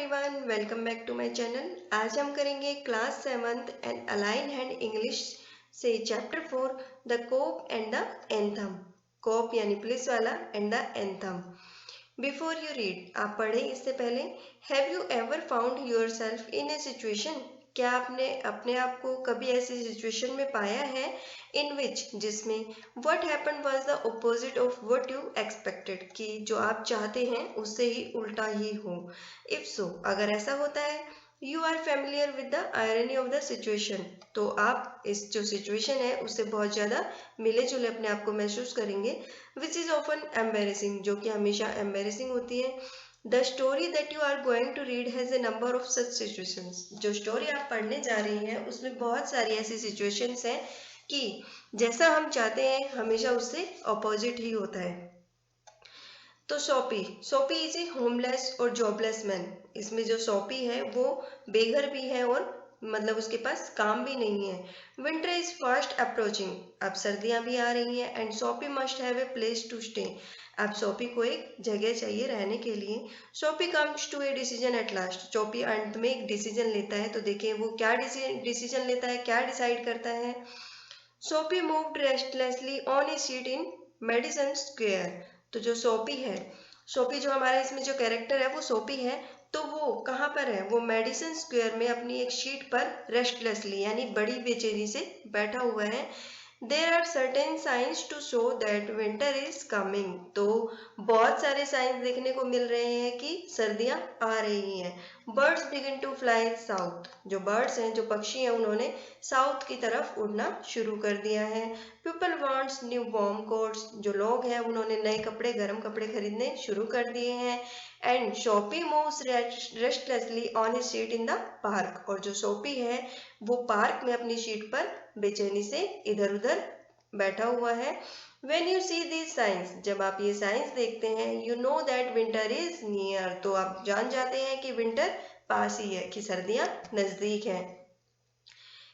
Everyone, welcome back to my channel. आज हम करेंगे class 7th an alien hand English से chapter 4 the cop and the anthem. Cop यानी police वाला and the anthem. Before you read, आप पढ़ें इससे पहले, have you ever found yourself in a situation? क्या आपने अपने आप को कभी ऐसी सिचुएशन में पाया है इन विच जिसमें what happen was the opposite of what you expected, कि जो आप चाहते हैं उससे ही उल्टा ही हो? इफ सो, अगर ऐसा होता है, you are familiar with the irony of the situation, तो आप इस जो सिचुएशन है उससे बहुत ज़्यादा मिले जुले अपने आप को महसूस करेंगे, विच इज़ ऑफन एम्बेरेसिंग, जो कि हमेशा एम्बेरेसिंग होती है। The story that you are going to read has a number of such situations. जो स्टोरी आप पढ़ने जा रही हैं उसमें बहुत सारी ऐसी सिचुएशंस हैं कि जैसा हम चाहते हैं हमेशा उससे अपोजिट ही होता है। तो सोपी इज ए होमलेस और जॉबलेस मैन। इसमें जो सोपी है वो बेघर भी है और मतलब उसके पास काम भी नहीं है। विंटर इज फास्ट अप्रोचिंग, अब सर्दियां भी आ रही हैं। And Soapy must have a place to stay, अब सोपी को एक जगह चाहिए रहने के लिए। Soapy comes to a decision at last, Soapy अंत में एक डिसीजन लेता है। तो देखिए वो क्या डिसीजन लेता है, क्या डिसाइड करता है। सोपी moved restlessly on A seat in Madison square. तो जो सोपी है, सोपी जो हमारे इसमें जो कैरेक्टर है वो सोपी है, तो वो कहाँ पर है? वो मेडिसन स्क्वायर में अपनी एक शीट पर रेस्टलेसली यानी बड़ी बेचैनी से बैठा हुआ है। There are certain signs to show that winter is coming, तो बहुत सारे साइंस देखने को मिल रहे हैं कि सर्दियां आ रही हैं। Birds begin to fly south, जो बर्ड्स हैं, जो पक्षी हैं, उन्होंने साउथ की तरफ उड़ना शुरू कर दिया है। People wants new warm quotes, जो लोग हैं उन्होंने नए कपड़े, गर्म कपड़े खरीदने शुरू कर दिए हैं। And Shopee moves restlessly on his seat in the park, और जो शोपी है वो पार्क में अपनी सीट पर बेचैनी से इधर उधर बैठा हुआ है। When you see these signs, जब आप ये साइंस देखते हैं, you know that winter is near, तो आप जान जाते हैं कि विंटर पास ही है, कि सर्दियां नजदीक हैं।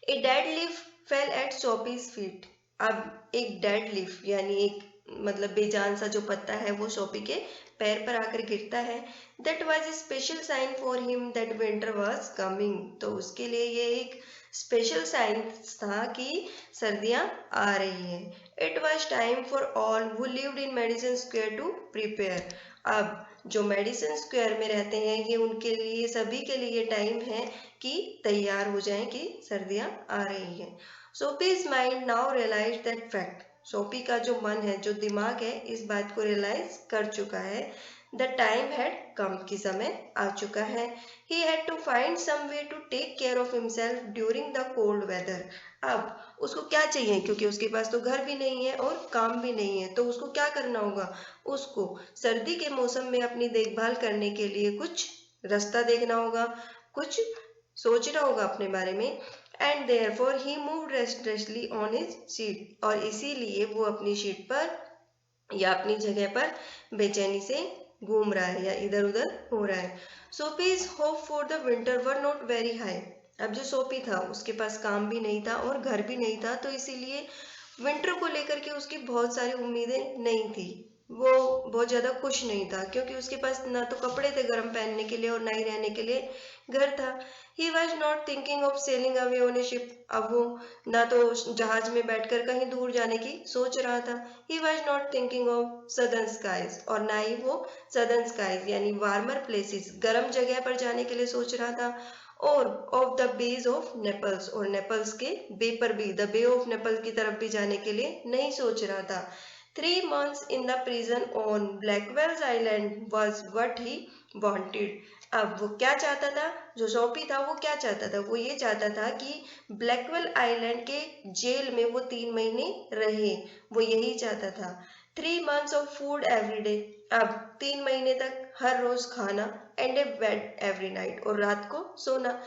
A dead leaf fell at Sophie's feet, अब एक डेड लीफ यानी एक मतलब बेजान सा जो पत्ता है वो सोपी के पैर पर आकर गिरता है। That was a special sign for him that winter was coming, तो उसके लिए ये एक स्पेशल साइन था कि सर्दियां आ रही हैं। It was time for all who lived in Madison Square to prepare, अब जो मेडिसन स्क्वायर में रहते हैं ये उनके लिए, सभी के लिए टाइम है कि तैयार हो जाएं कि सर्दियां आ रही हैं। Soapy's mind now realise that fact, Soapy का जो मन है, जो दिमाग है, इस बात को रियलाइज कर चुका है। द टाइम हैड कम, की समय आ चुका है। He had to find some way to take care of himself during the cold weather, अब उसको क्या चाहिए, क्योंकि उसके पास तो घर भी नहीं है और काम भी नहीं है, तो उसको क्या करना होगा? उसको सर्दी के मौसम में अपनी देखभाल करने के लिए कुछ रास्ता देखना होगा, कुछ सोचना होगा अपने बारे में। And therefore he moved restlessly on his seat, और इसीलिए वो अपनी सीट पर या अपनी जगह पर बेचैनी से घूम रहा है या इधर उधर हो रहा है। Soapy's hope for the winter were not very high, अब जो सोपी था उसके पास काम भी नहीं था और घर भी नहीं था, तो इसीलिए विंटर को लेकर के उसकी बहुत सारी उम्मीदें नहीं थी। वो बहुत ज़्यादा खुश नहीं था, क्योंकि उसके पास ना तो कपड़े थे गर्म पहनने के लिए और ना ही रहने के लिए घर था। He was not thinking of selling away on A ship, अब वो ना तो जहाज में बैठकर कहीं दूर जाने की सोच रहा था। He was not thinking of southern skies, और ना ही वो सदर्न स्काईज यानी वार्मर प्लेसेस, गर्म जगह पर जाने के लिए सोच रहा था। और of the beige of Naples, और नेपल्स के बे पर भी, द बे ऑफ नेपल्स की तरफ भी जाने के लिए नहीं सोच रहा था। 3 months in the prison on Blackwell's Island was what he wanted, अब वो क्या चाहता था? जो सोपी था वो क्या चाहता था? वो ये चाहता था कि ब्लैकवेल आइलैंड के जेल में वो 3 महीने रहे, वो यही चाहता था। 3 months of food every day, अब 3 महीने तक हर रोज खाना, and A bed every night, और रात को सोना।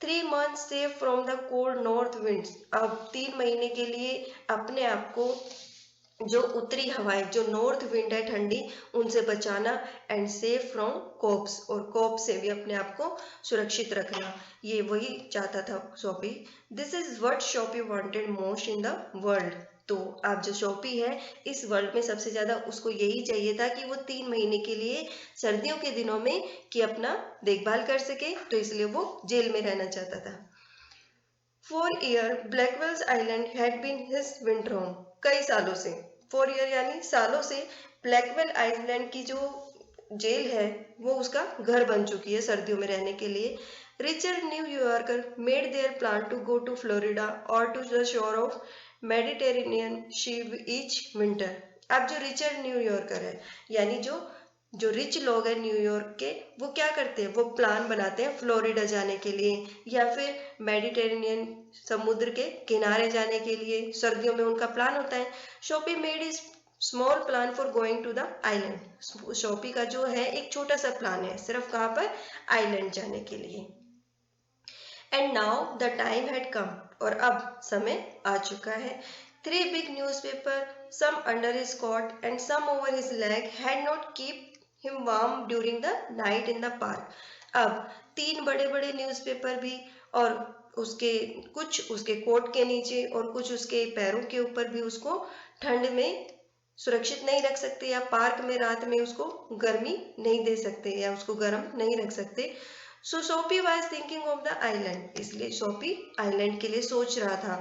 3 months safe from the cold north winds, अब 3 महीने के लिए अपने आप को जो उत्तरी हवाएं, जो नॉर्थ विंड है ठंडी, उनसे बचाना, एंड सेफ फ्रॉम कॉप्स, और कॉप से भी अपने आप को सुरक्षित रखना, ये वही चाहता था Soapy. This is what Soapy wanted most in the world. तो आप जो शॉपी है इस वर्ल्ड में सबसे ज्यादा उसको यही चाहिए था कि वो 3 महीने के लिए सर्दियों के दिनों में कि अपना देखभाल कर सके, तो इसलिए वो जेल में रहना चाहता था। For year Blackwell's island had been his winter home. कई सालों से, 4 ईयर यानी सालों से, ब्लैकवेल आइलैंड की जो जेल है वो उसका घर बन चुकी है सर्दियों में रहने के लिए। Richard New Yorker made their plan to go to Florida और to the shore of Mediterranean Sea each winter. अब जो रिचर्ड न्यूयॉर्कर है, यानी जो जो रिच लोग हैं न्यूयॉर्क के, वो क्या करते हैं, वो प्लान बनाते हैं फ्लोरिडा जाने के लिए या फिर मेडिटेरेनियन समुद्र के किनारे जाने के लिए। सर्दियों में उनका प्लान होता है। Soapy made his small plan for going to the island. Soapy का जो है एक छोटा सा प्लान है सिर्फ कहाँ पर, आइलैंड जाने के लिए। And now the time had come, और अब समय आ चुका है। 3 big newspaper, some under his cot and some over his leg, had not keep him warm during the night in the park. अब 3 बड़े-बड़े न्यूज़पेपर भी, और उसके कुछ उसके कोट के नीचे और कुछ उसके पैरों के ऊपर भी उसको ठंड में सुरक्षित नहीं रख सकते, या पार्क में रात में उसको गर्मी नहीं दे सकते, या उसको गर्म नहीं रख सकते। सो सोपी was thinking of the island, इसलिए सोपी आइलैंड के लिए सोच रहा था।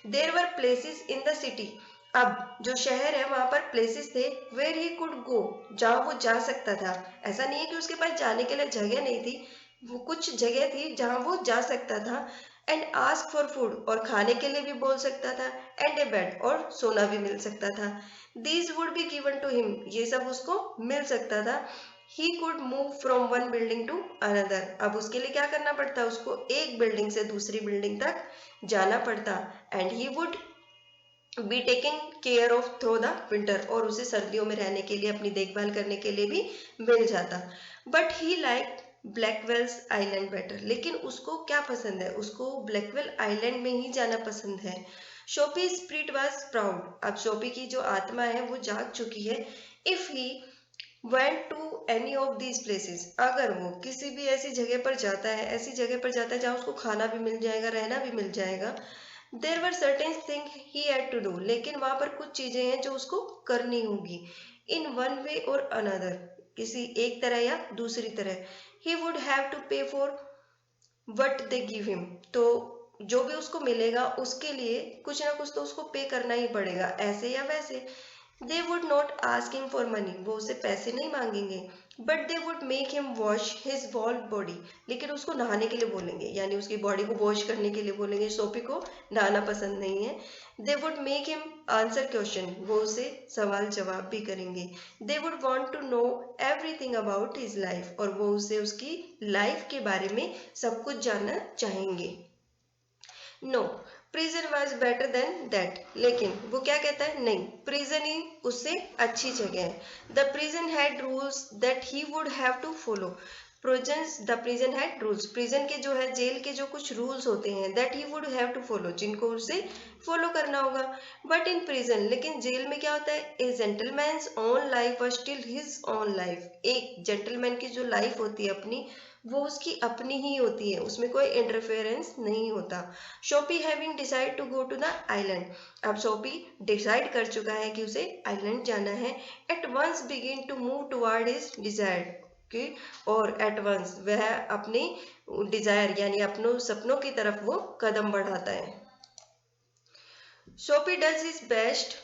देर वर प्लेसेस इन द सिटी, अब जो शहर है वहां पर प्लेसेस थे, वेयर ही कुड गो, जहां वो जा सकता था। ऐसा नहीं है कि उसके पास जाने के लिए जगह नहीं थी, वो कुछ जगह थी जहां वो जा सकता था। एंड आस्क फॉर फूड, और खाने के लिए भी बोल सकता था। एंड ए बेड, और सोना भी मिल सकता था। These would be given to him, ये सब उसको मिल सकता था। He could move from one building to another, अब उसके लिए क्या करना पड़ता, उसको एक बिल्डिंग से दूसरी बिल्डिंग तक जाना पड़ता। And he would be taking care of through the winter, और उसे सर्दियों में रहने के लिए अपनी देखभाल करने के लिए भी मिल जाता। But he like Blackwell's island better, लेकिन उसको क्या पसंद है, उसको ब्लैकवेल आइलैंड में ही जाना पसंद है। शोपी स्पिरिट वाज प्राउड, अब शोपी की जो आत्मा है वो जाग चुकी है। If he went to any of these places, अगर वो किसी भी ऐसी जगह पर जाता है, ऐसी जगह पर जाता है जहाँ उसको खाना भी मिल जाएगा, रहना भी मिल जाएगा। There were certain thing he had to do, लेकिन वहां पर कुछ चीजें हैं जो उसको करनी होगी। इन वन वे और अनदर, किसी एक तरह या दूसरी तरह। ही वुड हैव टू पे for what they give him, तो जो भी उसको मिलेगा उसके लिए कुछ ना कुछ तो उसको पे करना ही पड़ेगा, ऐसे या वैसे। They would not ask him for money, वो उससे पैसे नहीं मांगेंगे। But they would make him wash his wall body, लेकिन उसको नहाने के लिए बोलेंगे, यानी उसकी बॉडी को वॉश करने के लिए बोलेंगे। सोपी को नहाना पसंद नहीं है। They would make him answer question, वो उसे सवाल जवाब भी करेंगे। They would want to know everything about his life, और वो उसे उसकी लाइफ के बारे में सब कुछ जानना चाहेंगे। No, prison was better than that, लेकिन वो क्या कहता है, नहीं, प्रिजन ही उससे अच्छी जगह है। The prison had rules that he would have to follow. The prison had rules, prison के जो है जेल के जो कुछ रूल्स होते हैं, that he would have to follow, जिनको उसे फॉलो करना होगा। बट इन प्रिजन, लेकिन जेल में क्या होता है, a gentleman's own life was still his own life, एक जेंटलमैन की जो लाइफ होती है अपनी, वो उसकी अपनी ही होती है, उसमें कोई इंटरफेरेंस नहीं होता। Soapy having decide to go to the island, अब शोपी डिसाइड कर चुका है कि उसे आइलैंड जाना है। At once begin to move toward his desire, और एट वंस वह अपनी डिजायर यानी अपनों सपनों की तरफ वो कदम बढ़ाता है। Shopee does his best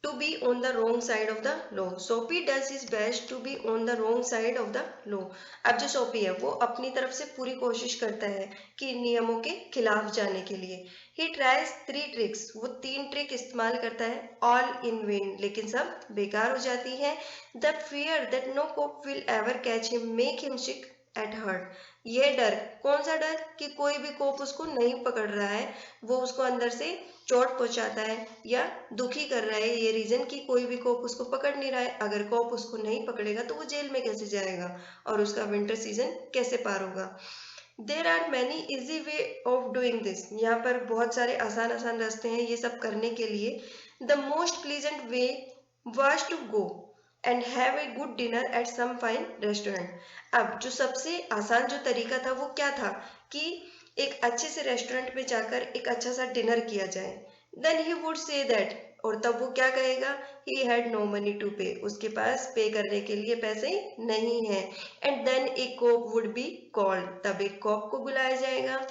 to be on the wrong side of the law. सोपी does his best to be on the wrong side of the law. अब जो सोपी है वो अपनी तरफ से पूरी कोशिश करता है कि नियमों के खिलाफ जाने के लिए। He tries 3 tricks, वो 3 ट्रिक इस्तेमाल करता है। All in vain, लेकिन सब बेकार हो जाती है। The fear that no cop will ever catch him make him sick at heart. ये डर, कौन सा डर, कि कोई भी कोप उसको नहीं पकड़ रहा है, वो उसको अंदर से चोट पहुंचाता है या दुखी कर रहा है, ये रीजन कि कोई भी कोप उसको पकड़ नहीं रहा है। अगर कोप उसको नहीं पकड़ेगा तो वो जेल में कैसे जाएगा और उसका विंटर सीजन कैसे पार होगा। There are many easy way of doing this, यहाँ पर बहुत सारे आसान आसान रास्ते हैं ये सब करने के लिए. The most pleasant way was to go and have a good dinner at some fine restaurant. अब जो सबसे आसान जो तरीका था वो क्या था कि एक अच्छे से रेस्टोरेंट में जाकर एक अच्छा सा डिनर किया जाए. Then he would say that, और तब वो क्या कहेगा, he had no money to pay, उसके पास पे करने के लिए पैसे नहीं है. And then a cop would be called, तब एक कॉप को बुलाया जाएगा.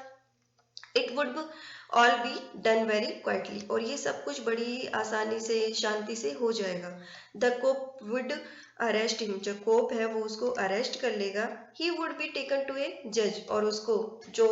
It would all be done very quietly, और ये सब कुछ बड़ी आसानी से शांति से हो जाएगा. The cop would arrest him, जो कोप है वो उसको अरेस्ट कर लेगा. He would be taken to a जज, और उसको जो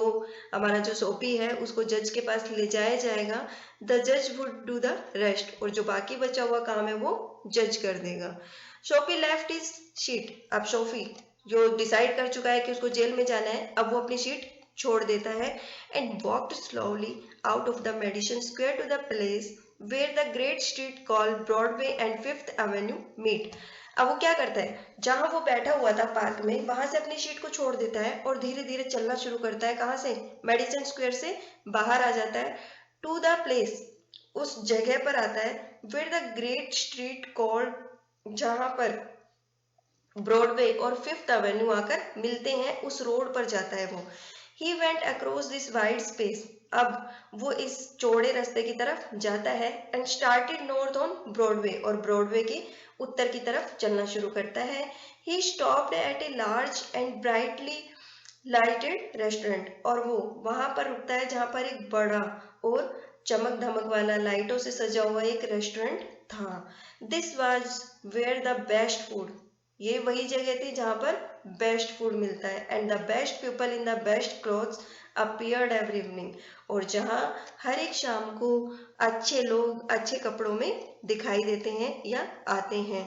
हमारा जो सोपी है उसको जज के पास ले जाया जाएगा. द जज वुड डू द रेस्ट, और जो बाकी बचा हुआ काम है वो जज कर देगा. सोपी लेफ्ट इज शीट, अब सोफी जो डिसाइड कर चुका है कि उसको जेल में जाना है, अब वो अपनी शीट छोड़ देता है. And walked slowly out of the Madison Square to the place where the great street called Broadway and Fifth Avenue meet. अब वो क्या करता है, जहां वो बैठा हुआ था पार्क में, वहां से अपनी शीट को छोड़ देता है और धीरे धीरे चलना शुरू करता है. कहाँ से, मेडिसन स्क्वायर से बाहर आ जाता है. टू द प्लेस, उस जगह पर आता है, where the great street called, जहां पर ब्रॉडवे और फिफ्थ एवेन्यू आकर मिलते हैं, उस रोड पर जाता है वो. He went across this wide space, अब वो इस चौड़े रास्ते की तरफ जाता है. and started north on Broadway, और ब्रॉडवे के उत्तर की तरफ चलना शुरू करता है. He stopped at a large and brightly lighted restaurant, और वो वहां पर रुकता है जहां पर एक बड़ा और चमक धमक वाला लाइटों से सजा हुआ एक रेस्टोरेंट था. This was where the best food, ये वही जगह थी जहां पर बेस्ट फूड मिलता है. And the best people in the best clothes appeared every evening, और जहां हर एक शाम को अच्छे लोग अच्छे कपड़ों में दिखाई देते हैं या आते हैं.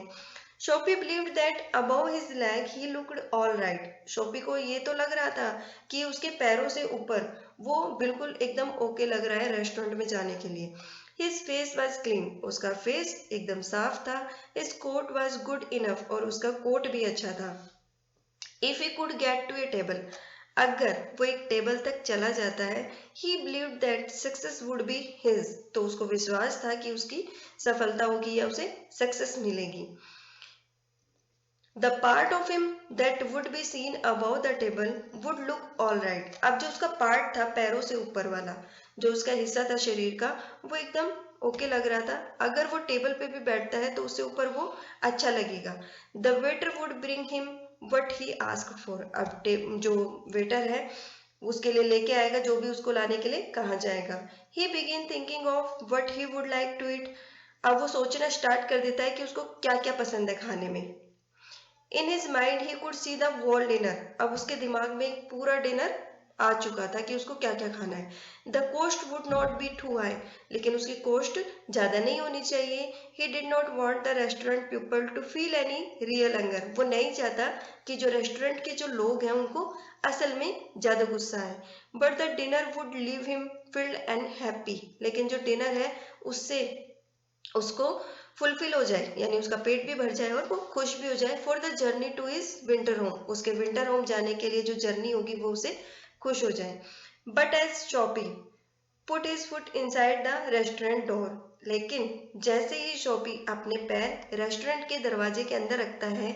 Shopee believed that above his leg he looked all right, Shopee को ये तो लग रहा था कि उसके पैरों से ऊपर वो बिल्कुल एकदम ओके लग रहा है रेस्टोरेंट में जाने के लिए. His face was clean, उसका फेस एकदम साफ था. His coat was good enough, और उसका कोट भी अच्छा था. If he could get to a table, अगर वो एक टेबल तक चला जाता है, he believed that success would be his, तो उसको विश्वास था कि उसकी सफलता होगी या उसे सक्सेस मिलेगी. The part of him that would be seen above the table would look all right. अब जो उसका पार्ट था पैरों से ऊपर वाला, जो उसका हिस्सा था शरीर का, वो एकदम ओके लग रहा था. अगर वो टेबल पे भी बैठता है तो उससे ऊपर वो अच्छा लगेगा. The waiter would bring him what he asked for. अब जो वेटर है उसके लिए लेके आएगा जो भी उसको लाने के लिए कहा जाएगा. He began thinking of what he would like to eat. अब वो सोचना स्टार्ट कर देता है कि उसको क्या क्या पसंद है खाने में. In his mind he could see the whole dinner. अब उसके दिमाग में एक पूरा डिनर आ चुका था कि उसको क्या क्या खाना है. The cost would not be too high, लेकिन उसकी कॉस्ट ज्यादा नहीं होनी चाहिए. He did not want the restaurant people to feel any real hunger. वो नहीं चाहता कि जो रेस्टोरेंट के जो लोग हैं उनको असल में ज्यादा गुस्सा है. But the dinner would leave him filled and happy. लेकिन जो डिनर है उससे उसको फुलफिल हो जाए, यानी उसका पेट भी भर जाए और वो खुश भी हो जाए. For the journey to his winter home, उसके विंटर होम जाने के लिए जो जर्नी होगी वो उसे खुश हो जाए. But as Soapy put his foot inside the restaurant door, लेकिन जैसे ही शॉपी अपने पैर रेस्टोरेंट के दरवाजे के अंदर रखता है,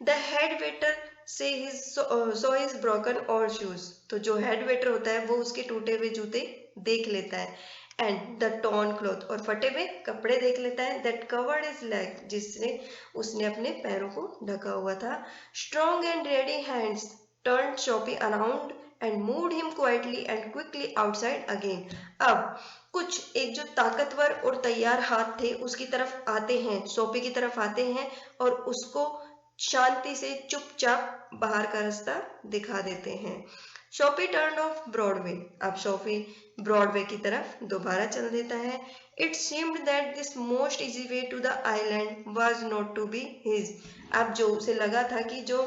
द हेड वेटर से सो हिज ब्रोकन और शूज, तो जो हेड वेटर होता है वो उसके टूटे हुए जूते देख लेता है. एंड द टॉर्न क्लॉथ, और फटे हुए कपड़े देख लेता है. दैट कवर्ड हिज लेग, जिसने उसने अपने पैरों को ढका हुआ था. Strong and ready hands turn Soapy around and moved him quietly and quickly outside again. अब कुछ एक जो ताकतवर और तैयार हाथ थे उसकी तरफ आते हैं, शॉपी की तरफ आते हैं और उसको शांति से चुपचाप बाहर का रास्ता दिखा देते हैं. शॉपी टर्न ऑफ ब्रॉडवे, अब शॉपी ब्रॉडवे की तरफ दोबारा चल देता है. It seemed that this most easy way to the island was not to be his. अब जो उसे लगा था कि जो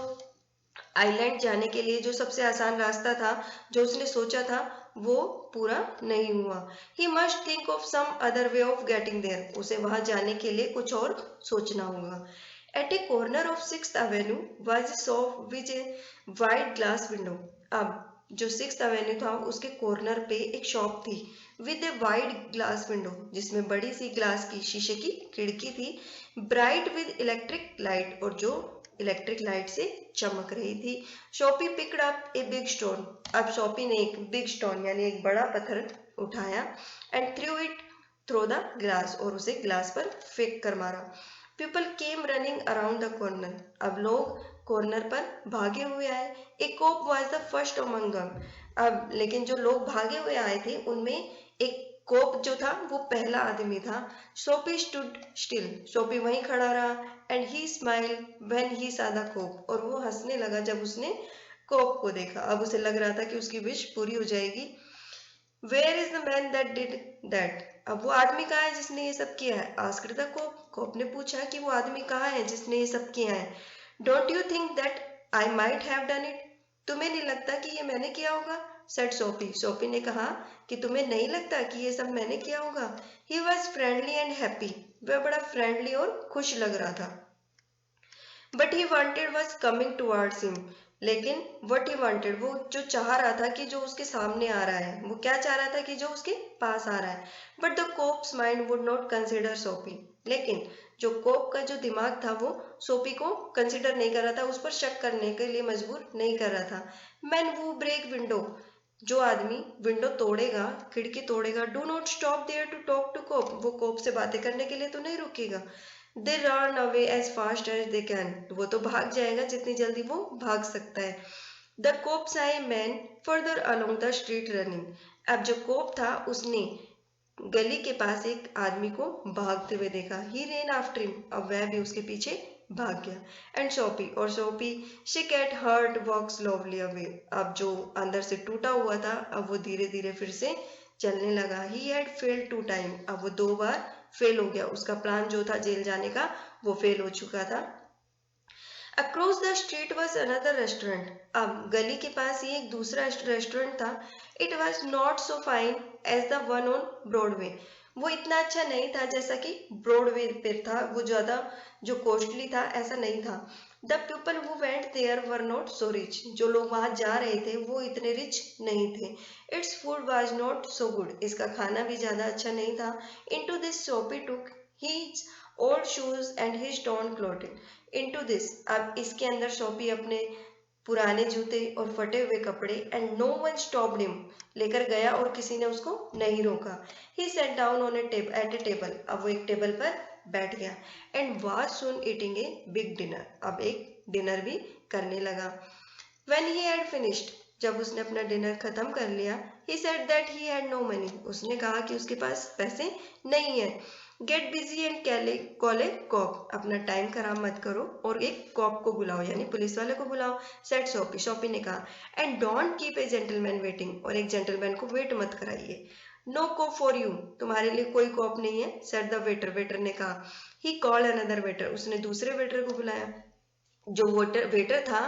आइलैंड जाने के लिए जो सबसे आसान रास्ता था, जो उसने सोचा था, वो पूरा नहीं हुआ. He must think of some other way of getting there, उसे वहां जाने के लिए कुछ और सोचना होगा. At a corner of 6th Avenue was a shop with a wide glass window. अब जो 6th एवेन्यू था उसके कॉर्नर पे एक शॉप थी with a wide glass window, जिसमें बड़ी सी ग्लास की शीशे की खिड़की थी, ब्राइट विद इलेक्ट्रिक लाइट, और जो इलेक्ट्रिक लाइट से चमक रही थी। Soapy picked up a big stone, अब शॉपी ने एक बिग स्टोन यानी एक बड़ा पत्थर उठाया, and threw it through the glass, और उसे ग्लास पर फेंक कर मारा। People came running around the corner, अब लोग कॉर्नर पर भागे हुए आए। A cop was the first among them, अब लेकिन जो लोग भागे हुए आए थे उनमें एक कोप जो था वो पहला आदमी था। सोपी स्टूड स्टिल, सोपी वहीं खड़ा रहा, and he smile when he सा द कोप, और वो हंसने लगा जब उसने कोप को देखा। अब उसे लग रहा था कि उसकी विश पूरी हो जाएगी। Where is the man that did that, अब वो आदमी कहाँ है जिसने ये सब किया है? आस्क्ड द कोप, कोप ने पूछा कि वो आदमी कहाँ है जिसने ये सब किया है। Don't you think that I might have done it, तुम्हें नहीं लगता कि ये मैंने किया होगा? सेड सोपी, सोपी ने कहा कि तुम्हें नहीं लगता कि ये सब मैंने किया होगा? He was friendly and happy, वह बड़ा फ्रेंडली और खुश लग रहा था। But he wanted was coming towards him, लेकिन वट ही वॉन्टेड, वो जो चाह रहा था कि जो उसके सामने आ रहा है, वो क्या चाह रहा था कि जो उसके पास आ रहा है। But the cops mind would not consider सोपी, लेकिन जो कोप का जो दिमाग था वो सोपी को कंसिडर नहीं कर रहा था, उस पर शक करने के लिए मजबूर नहीं कर रहा था। मैन वो ब्रेक विंडो, जो आदमी विंडो तोड़ेगा, खिड़की तोड़ेगा, do not stop there to talk to cop, वो कोप से बातें करने के लिए तो नहीं रुकेगा। They run away as fast as they can, वो तो भाग जाएगा जितनी जल्दी वो भाग सकता है। द कोप सा a man further along the street running, अब जो कोप था उसने गली के पास एक आदमी को भागते हुए देखा। ही रेन आफ्टर हिम, अब वह भी उसके पीछे भाग गया। एंड सोपी, और Soapy she kept her walk slowly away, अब जो अंदर से टूटा हुआ था अब वो धीरे धीरे फिर से चलने लगा। ही हैड फेल्ड 2 टाइम, अब वो 2 बार फेल हो गया, उसका प्लान जो था जेल जाने का वो फेल हो चुका था। Across the street was another restaurant, अब गली के पास ही एक दूसरा रेस्टोरेंट था। It was not so fine as the one on Broadway, वो इतना अच्छा नहीं था जैसा कि ब्रॉडवे पे था, वो ज़्यादा जो कॉस्टली था ऐसा नहीं था। The people who went there were not so rich, जो लोग वहाँ जा रहे थे वो इतने रिच नहीं थे। Its food was not so good, इसका खाना भी ज़्यादा अच्छा नहीं था। इनटू दिस सोपी took his old shoes and his torn clothing, into this, अब इसके अंदर सोपी अपने पुराने जूते और फटे हुए कपड़े, and no one stopped him, लेकर गया और किसी ने उसको नहीं रोका। He sat down on at a table, अब वो एक टेबल पर बैठ गया। And was soon eating a big dinner, अब एक डिनर भी करने लगा। व्हेन ही हैड फिनिश्ड, जब उसने अपना डिनर खत्म कर लिया, he said that he had no money, उसने कहा कि उसके पास पैसे नहीं है। Get busy and call a cop, अपना टाइम खराब मत करो और एक कॉप को बुलाओ यानी पुलिस वाले को बुलाओ। सेड सोपी, सोपी ने कहा। And don't keep a gentleman waiting, और एक जेंटलमैन को वेट मत कराइए। नो कोप फॉर यू, तुम्हारे लिए कोई कॉप नहीं है। सेड द वेटर, वेटर ने कहा। ही कॉल्ड अनदर वेटर, उसने दूसरे वेटर को बुलाया। जो वेटर था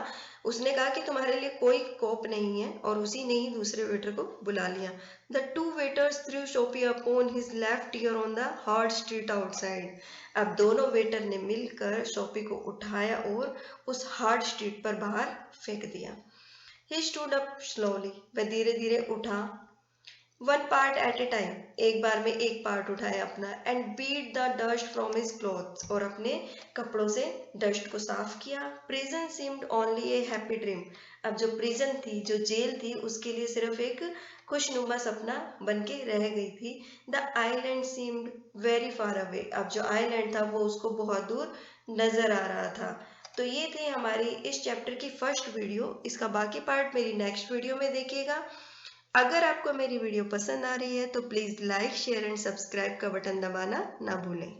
उसने कहा कि तुम्हारे लिए कोई कोप नहीं है, और उसी ने ही दूसरे वेटर को बुला लिया। द 2 वेटर्स थ्रू सोपी upon his left ear on the hard street outside, अब दोनों वेटर ने मिलकर सोपी को उठाया और उस हार्ड स्ट्रीट पर बाहर फेंक दिया। ही स्टूड अप स्लोली, वह धीरे धीरे उठा। 1 पार्ट एट ए टाइम, एक बार में एक पार्ट उठाया अपना। And beat the dust from his clothes, और अपने कपड़ों से डस्ट को साफ किया। Prison seemed only a happy dream, अब जो प्रिजन थी, जो जेल थी, उसके लिए सिर्फ एक खुशनुमा सपना बन के रह गई थी। The island seemed very far away, अब जो आइलैंड था वो उसको बहुत दूर नजर आ रहा था। तो ये थे हमारी इस चैप्टर की फर्स्ट वीडियो, इसका बाकी पार्ट मेरी नेक्स्ट वीडियो में देखिएगा। अगर आपको मेरी वीडियो पसंद आ रही है तो please like, share and subscribe का बटन दबाना ना भूलें।